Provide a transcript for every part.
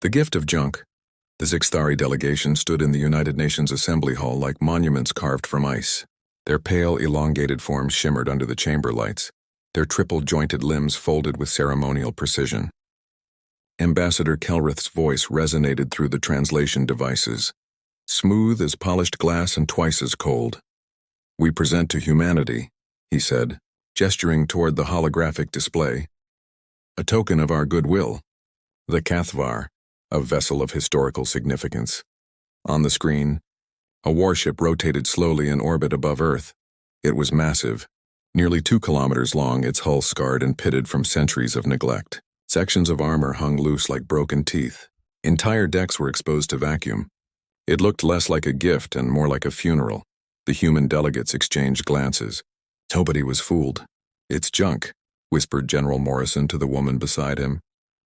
The gift of junk. The Zixthari delegation stood in the United Nations Assembly Hall like monuments carved from ice. Their pale, elongated forms shimmered under the chamber lights, their triple-jointed limbs folded with ceremonial precision. Ambassador Kelrith's voice resonated through the translation devices, smooth as polished glass and twice as cold. "We present to humanity," he said, gesturing toward the holographic display, "a token of our goodwill. The Cathvar, a vessel of historical significance." On the screen, a warship rotated slowly in orbit above Earth. It was massive, nearly 2 kilometers long, its hull scarred and pitted from centuries of neglect. Sections of armor hung loose like broken teeth. Entire decks were exposed to vacuum. It looked less like a gift and more like a funeral. The human delegates exchanged glances. Nobody was fooled. "It's junk," whispered General Morrison to the woman beside him.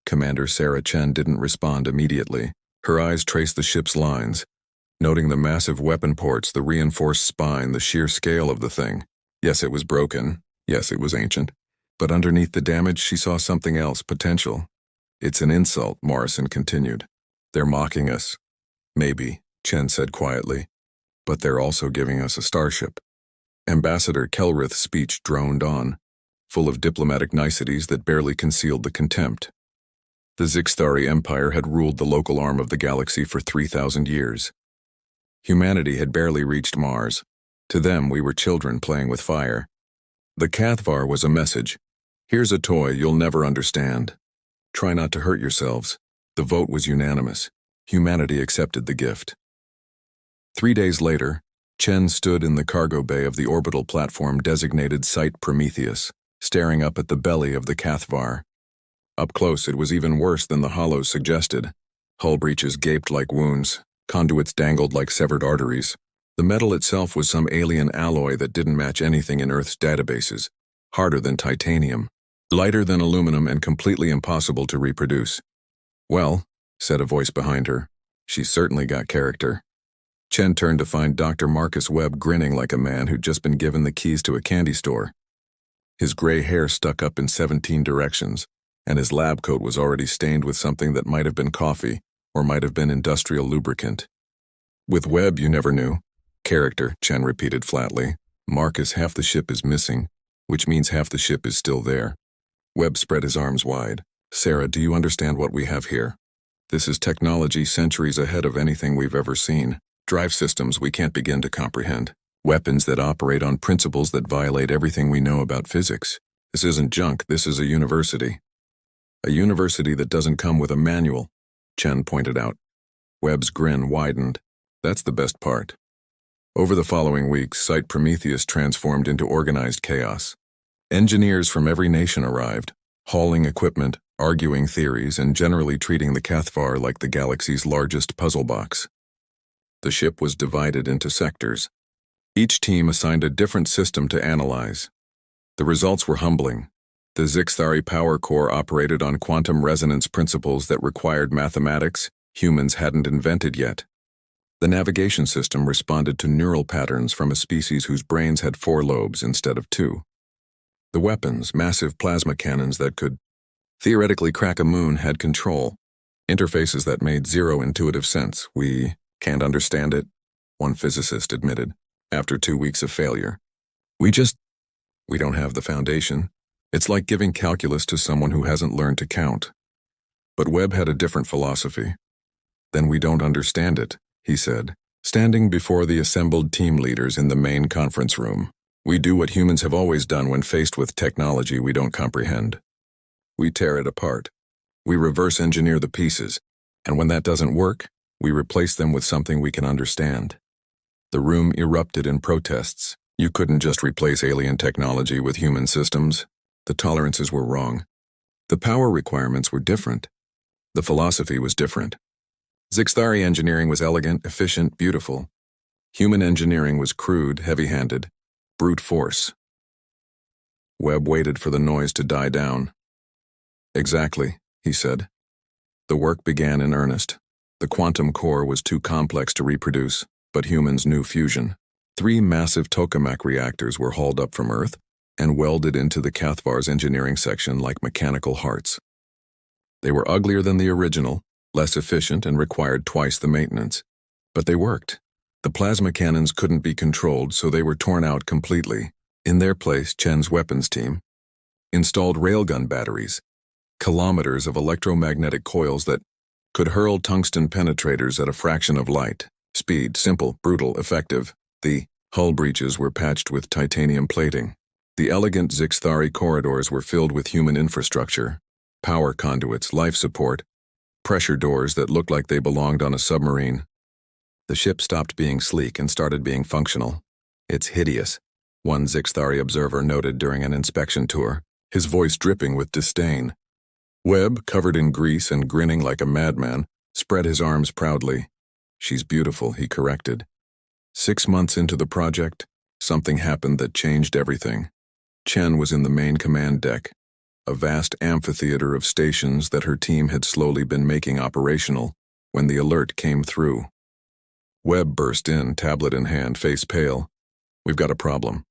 Commander Sarah Chen didn't respond immediately. Her eyes traced the ship's lines, noting the massive weapon ports, the reinforced spine, the sheer scale of the thing. Yes, it was broken. Yes, it was ancient. But underneath the damage, she saw something else, potential. "It's an insult," Morrison continued. "They're mocking us." "Maybe," Chen said quietly. "But they're also giving us a starship." Ambassador Kelrith's speech droned on, full of diplomatic niceties that barely concealed the contempt. The Zixthari Empire had ruled the local arm of the galaxy for 3,000 years. Humanity had barely reached Mars. To them, we were children playing with fire. The Cathvar was a message. "Here's a toy you'll never understand. Try not to hurt yourselves." The vote was unanimous. Humanity accepted the gift. 3 days later, Chen stood in the cargo bay of the orbital platform designated Site Prometheus, staring up at the belly of the Cathvar. Up close, it was even worse than the hollows suggested. Hull breaches gaped like wounds, conduits dangled like severed arteries. The metal itself was some alien alloy that didn't match anything in Earth's databases, harder than titanium, lighter than aluminum, and completely impossible to reproduce. "Well," said a voice behind her, "she's certainly got character." Chen turned to find Dr. Marcus Webb grinning like a man who'd just been given the keys to a candy store. His gray hair stuck up in 17 directions, and his lab coat was already stained with something that might have been coffee or might have been industrial lubricant. "With Webb, you never knew." "Character," Chen repeated flatly. "Marcus, half the ship is missing, which means half the ship is still there." Webb spread his arms wide. "Sarah, do you understand what we have here? This is technology centuries ahead of anything we've ever seen. Drive systems we can't begin to comprehend. Weapons that operate on principles that violate everything we know about physics. This isn't junk, this is a university." "A university that doesn't come with a manual," Chen pointed out. Webb's grin widened. "That's the best part." Over the following weeks, Site Prometheus transformed into organized chaos. Engineers from every nation arrived, hauling equipment, arguing theories, and generally treating the Cathvar like the galaxy's largest puzzle box. The ship was divided into sectors. Each team assigned a different system to analyze. The results were humbling. The Zixthari power core operated on quantum resonance principles that required mathematics humans hadn't invented yet. The navigation system responded to neural patterns from a species whose brains had 4 lobes instead of 2. The weapons, massive plasma cannons that could theoretically crack a moon, had control. Interfaces that made zero intuitive sense. "We can't understand it," one physicist admitted, after 2 weeks of failure. We don't have the foundation. It's like giving calculus to someone who hasn't learned to count." But Webb had a different philosophy. "Then we don't understand it," he said, standing before the assembled team leaders in the main conference room. "We do what humans have always done when faced with technology we don't comprehend. We tear it apart. We reverse engineer the pieces, and when that doesn't work, we replace them with something we can understand." The room erupted in protests. You couldn't just replace alien technology with human systems. The tolerances were wrong. The power requirements were different. The philosophy was different. Zixthari engineering was elegant, efficient, beautiful. Human engineering was crude, heavy-handed, brute force. Webb waited for the noise to die down. "Exactly," he said. The work began in earnest. The quantum core was too complex to reproduce, but humans knew fusion. 3 massive tokamak reactors were hauled up from Earth and welded into the Cathvar's engineering section like mechanical hearts. They were uglier than the original, less efficient and required twice the maintenance. But they worked. The plasma cannons couldn't be controlled, so they were torn out completely. In their place, Chen's weapons team installed railgun batteries, kilometers of electromagnetic coils that could hurl tungsten penetrators at a fraction of light. Speed, simple, brutal, effective. The hull breaches were patched with titanium plating. The elegant Zixthari corridors were filled with human infrastructure, power conduits, life support, pressure doors that looked like they belonged on a submarine. The ship stopped being sleek and started being functional. "It's hideous," one Zixthari observer noted during an inspection tour, his voice dripping with disdain. Webb, covered in grease and grinning like a madman, spread his arms proudly. "She's beautiful," he corrected. 6 months into the project, something happened that changed everything. Chen was in the main command deck, a vast amphitheater of stations that her team had slowly been making operational, when the alert came through. Webb burst in, tablet in hand, face pale. "We've got a problem."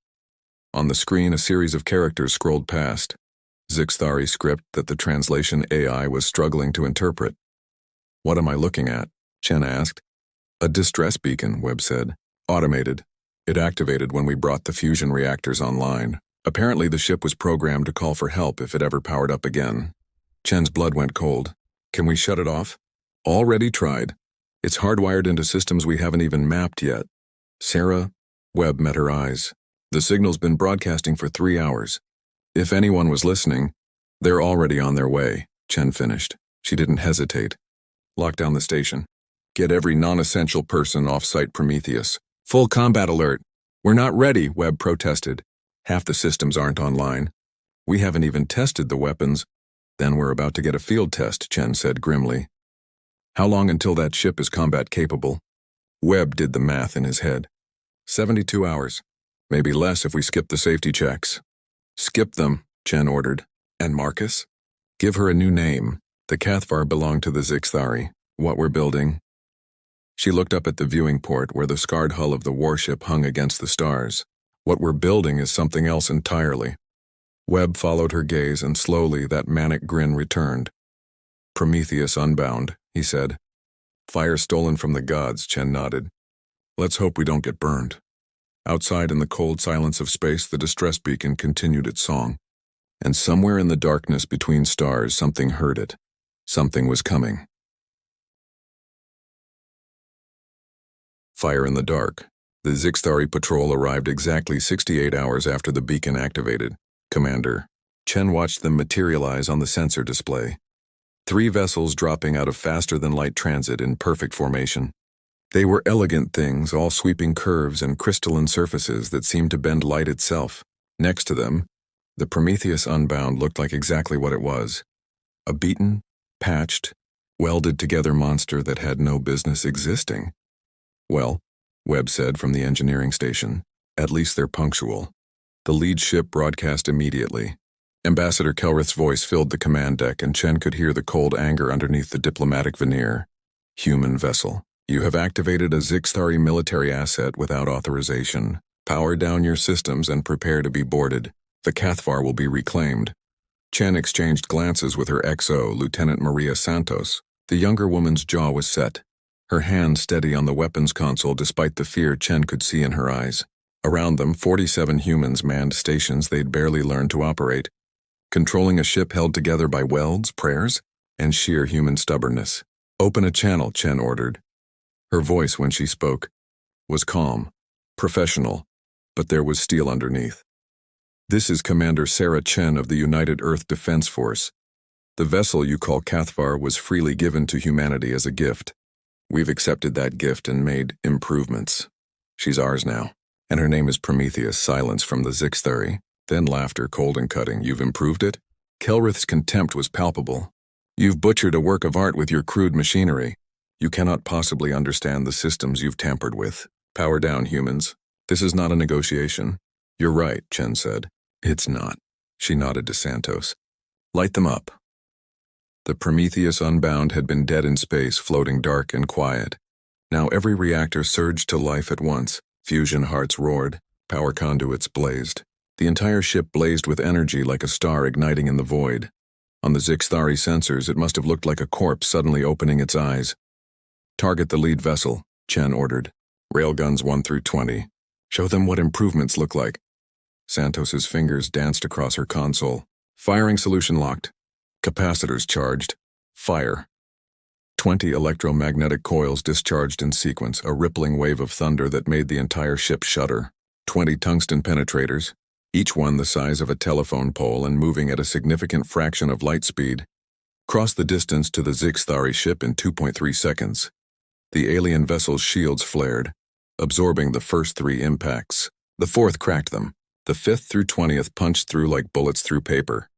On the screen, a series of characters scrolled past. Zixthari script that the translation AI was struggling to interpret. "What am I looking at?" Chen asked. "A distress beacon," Webb said. "Automated. It activated when we brought the fusion reactors online. Apparently the ship was programmed to call for help if it ever powered up again." Chen's blood went cold. "Can we shut it off?" "Already tried. It's hardwired into systems we haven't even mapped yet." "Sarah?" Webb met her eyes. "The signal's been broadcasting for 3 hours. If anyone was listening, they're already on their way," Chen finished. She didn't hesitate. "Lock down the station. Get every non-essential person off-site Prometheus. Full combat alert." "We're not ready," Webb protested. "Half the systems aren't online. We haven't even tested the weapons." "Then we're about to get a field test," Chen said grimly. "How long until that ship is combat capable?" Webb did the math in his head. 72 hours. Maybe less if we skip the safety checks." "Skip them," Chen ordered. "And Marcus?" "Give her a new name. The Cathvar belonged to the Zixthari. What we're building." She looked up at the viewing port where the scarred hull of the warship hung against the stars. "What we're building is something else entirely." Webb followed her gaze, and slowly that manic grin returned. "Prometheus Unbound," he said. "Fire stolen from the gods," Chen nodded. "Let's hope we don't get burned." Outside in the cold silence of space, the distress beacon continued its song. And somewhere in the darkness between stars, something heard it. Something was coming. Fire in the dark. The Zixthari patrol arrived exactly 68 hours after the beacon activated. "Commander." Chen watched them materialize on the sensor display. 3 vessels dropping out of faster-than-light transit in perfect formation. They were elegant things, all sweeping curves and crystalline surfaces that seemed to bend light itself. Next to them, the Prometheus Unbound looked like exactly what it was. A beaten, patched, welded-together monster that had no business existing. "Well," Webb said from the engineering station, "at least they're punctual." The lead ship broadcast immediately. Ambassador Kelrith's voice filled the command deck, and Chen could hear the cold anger underneath the diplomatic veneer. "Human vessel. You have activated a Zixthari military asset without authorization. Power down your systems and prepare to be boarded. The Cathvar will be reclaimed." Chen exchanged glances with her XO, Lieutenant Maria Santos. The younger woman's jaw was set, her hand steady on the weapons console despite the fear Chen could see in her eyes. Around them, 47 humans manned stations they'd barely learned to operate, controlling a ship held together by welds, prayers, and sheer human stubbornness. "Open a channel," Chen ordered. Her voice, when she spoke, was calm, professional, but there was steel underneath. "This is Commander Sarah Chen of the United Earth Defense Force. The vessel you call Cathvar was freely given to humanity as a gift. We've accepted that gift and made improvements. She's ours now. And her name is Prometheus." Silence from the Zixthari, then laughter, cold and cutting. "You've improved it?" Kelrith's contempt was palpable. "You've butchered a work of art with your crude machinery. You cannot possibly understand the systems you've tampered with. Power down, humans. This is not a negotiation." "You're right," Chen said. "It's not." She nodded to Santos. "Light them up." The Prometheus Unbound had been dead in space, floating dark and quiet. Now every reactor surged to life at once. Fusion hearts roared. Power conduits blazed. The entire ship blazed with energy like a star igniting in the void. On the Zixthari sensors, it must have looked like a corpse suddenly opening its eyes. Target the lead vessel, Chen ordered. Railguns 1 through 20. Show them what improvements look like. Santos's fingers danced across her console. Firing solution locked. Capacitors charged. Fire. 20 electromagnetic coils discharged in sequence, a rippling wave of thunder that made the entire ship shudder. 20 tungsten penetrators, each one the size of a telephone pole and moving at a significant fraction of light speed, crossed the distance to the Zixthari ship in 2.3 seconds. The alien vessel's shields flared, absorbing the first 3 impacts. The fourth cracked them. The 5th through 20th punched through like bullets through paper.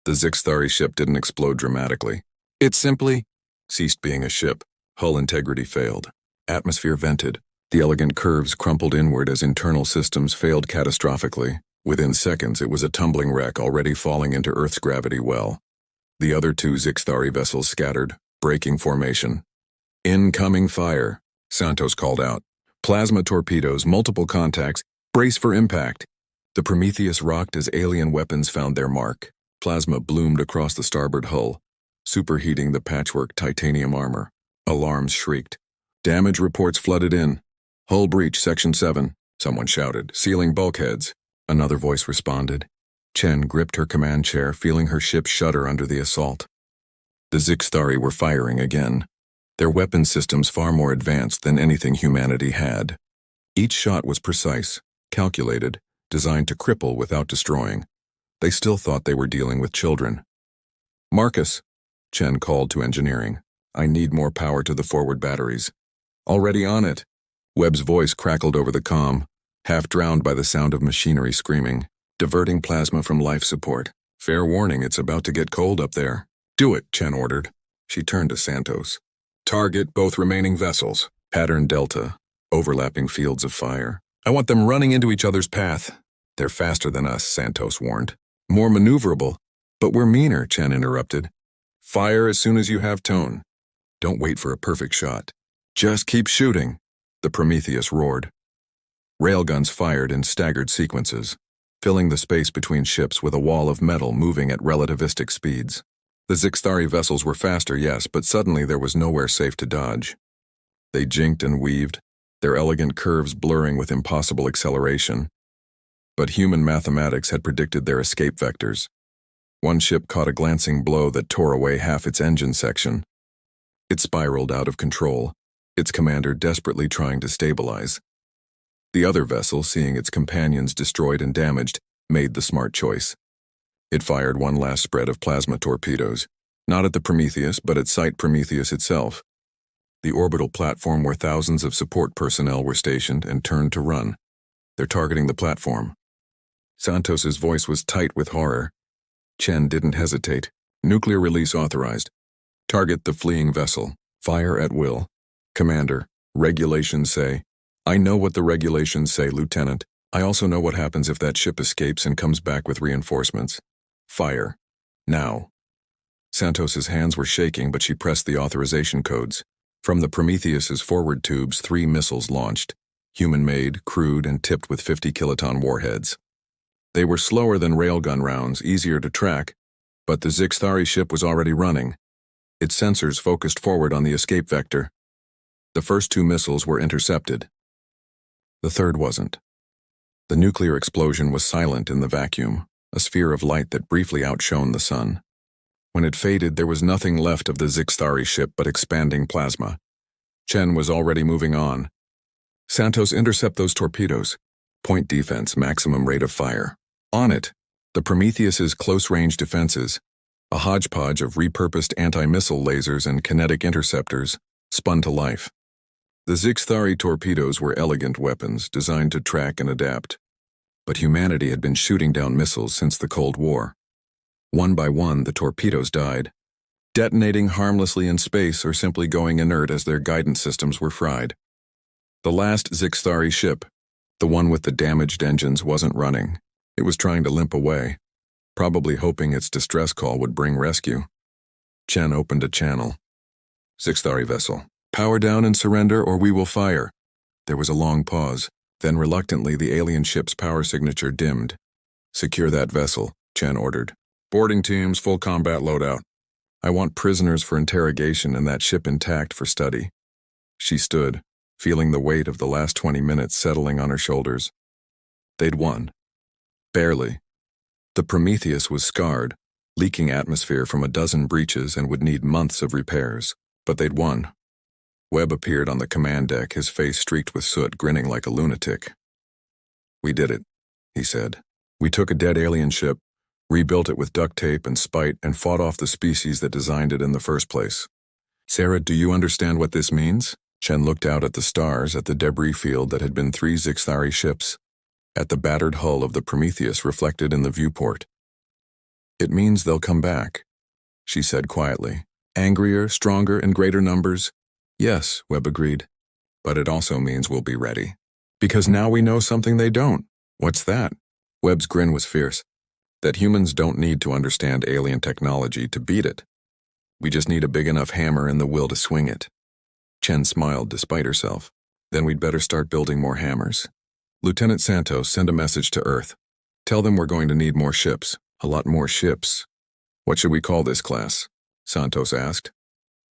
The Zixthari ship didn't explode dramatically. It simply ceased being a ship. Hull integrity failed. Atmosphere vented. The elegant curves crumpled inward as internal systems failed catastrophically. Within seconds, it was a tumbling wreck already falling into Earth's gravity well. The other 2 Zixthari vessels scattered, breaking formation. Incoming fire, Santos called out. Plasma torpedoes, multiple contacts, brace for impact. The Prometheus rocked as alien weapons found their mark. Plasma bloomed across the starboard hull, superheating the patchwork titanium armor. Alarms shrieked. Damage reports flooded in. Hull breach, Section 7, someone shouted, sealing bulkheads. Another voice responded. Chen gripped her command chair, feeling her ship shudder under the assault. The Zixthari were firing again, their weapon systems far more advanced than anything humanity had. Each shot was precise, calculated, designed to cripple without destroying. They still thought they were dealing with children. Marcus, Chen called to engineering. I need more power to the forward batteries. Already on it. Webb's voice crackled over the comm, half drowned by the sound of machinery screaming, diverting plasma from life support. Fair warning, it's about to get cold up there. Do it, Chen ordered. She turned to Santos. Target both remaining vessels. Pattern Delta, overlapping fields of fire. I want them running into each other's path. They're faster than us, Santos warned. More maneuverable. But we're meaner, Chen interrupted. Fire as soon as you have tone. Don't wait for a perfect shot. Just keep shooting, the Prometheus roared. Railguns fired in staggered sequences, filling the space between ships with a wall of metal moving at relativistic speeds. The Zixthari vessels were faster, yes, but suddenly there was nowhere safe to dodge. They jinked and weaved, their elegant curves blurring with impossible acceleration. But human mathematics had predicted their escape vectors. One ship caught a glancing blow that tore away half its engine section. It spiraled out of control, its commander desperately trying to stabilize. The other vessel, seeing its companions destroyed and damaged, made the smart choice. It fired one last spread of plasma torpedoes, not at the Prometheus, but at Site Prometheus itself, the orbital platform where thousands of support personnel were stationed and turned to run. They're targeting the platform. Santos's voice was tight with horror. Chen didn't hesitate. Nuclear release authorized. Target the fleeing vessel. Fire at will. Commander, regulations say. I know what the regulations say, Lieutenant. I also know what happens if that ship escapes and comes back with reinforcements. Fire. Now. Santos's hands were shaking, but she pressed the authorization codes. From the Prometheus's forward tubes, 3 missiles launched. Human-made, crude, and tipped with 50-kiloton warheads. They were slower than railgun rounds, easier to track, but the Zixthari ship was already running. Its sensors focused forward on the escape vector. The first 2 missiles were intercepted. The third wasn't. The nuclear explosion was silent in the vacuum, a sphere of light that briefly outshone the sun. When it faded, there was nothing left of the Zixthari ship but expanding plasma. Chen was already moving on. Santos, intercept those torpedoes. Point defense, maximum rate of fire. On it. The Prometheus's close-range defenses, a hodgepodge of repurposed anti-missile lasers and kinetic interceptors, spun to life. The Zixthari torpedoes were elegant weapons designed to track and adapt. But humanity had been shooting down missiles since the Cold War. One by one, the torpedoes died, detonating harmlessly in space or simply going inert as their guidance systems were fried. The last Zixthari ship, the one with the damaged engines, wasn't running. It was trying to limp away, probably hoping its distress call would bring rescue. Chen opened a channel. Zixthari vessel, power down and surrender or we will fire. There was a long pause. Then reluctantly the alien ship's power signature dimmed. Secure that vessel, Chen ordered. Boarding teams, full combat loadout. I want prisoners for interrogation and that ship intact for study. She stood, feeling the weight of the last 20 minutes settling on her shoulders. They'd won. Barely. The Prometheus was scarred, leaking atmosphere from a dozen breaches and would need months of repairs. But they'd won. Webb appeared on the command deck, his face streaked with soot, grinning like a lunatic. We did it, he said. We took a dead alien ship, rebuilt it with duct tape and spite, and fought off the species that designed it in the first place. Sarah, do you understand what this means? Chen looked out at the stars, at the debris field that had been 3 Zixthari ships, at the battered hull of the Prometheus reflected in the viewport. It means they'll come back, she said quietly. Angrier, stronger, in greater numbers? Yes, Webb agreed. But it also means we'll be ready. Because now we know something they don't. What's that? Webb's grin was fierce. That humans don't need to understand alien technology to beat it. We just need a big enough hammer and the will to swing it. Chen smiled despite herself. Then we'd better start building more hammers. Lieutenant Santos, send a message to Earth. Tell them we're going to need more ships. A lot more ships. What should we call this class? Santos asked.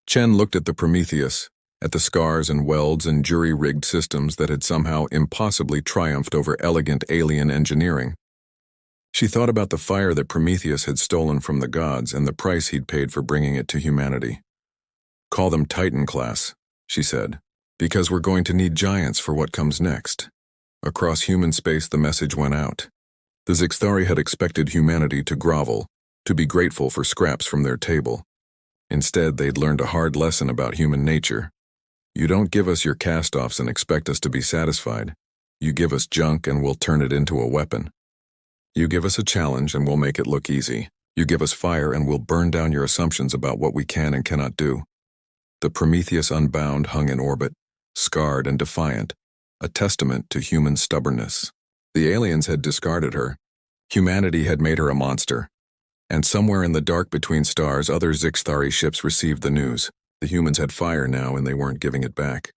Chen looked at the Prometheus, at the scars and welds and jury-rigged systems that had somehow impossibly triumphed over elegant alien engineering. She thought about the fire that Prometheus had stolen from the gods and the price he'd paid for bringing it to humanity. Call them Titan class, she said, because we're going to need giants for what comes next. Across human space the message went out. The Zixthari had expected humanity to grovel, to be grateful for scraps from their table. Instead, they'd learned a hard lesson about human nature. You don't give us your cast-offs and expect us to be satisfied. You give us junk and we'll turn it into a weapon. You give us a challenge and we'll make it look easy. You give us fire and we'll burn down your assumptions about what we can and cannot do. The Prometheus Unbound hung in orbit, scarred and defiant, a testament to human stubbornness. The aliens had discarded her. Humanity had made her a monster. And somewhere in the dark between stars, other Zixthari ships received the news. The humans had fire now and they weren't giving it back.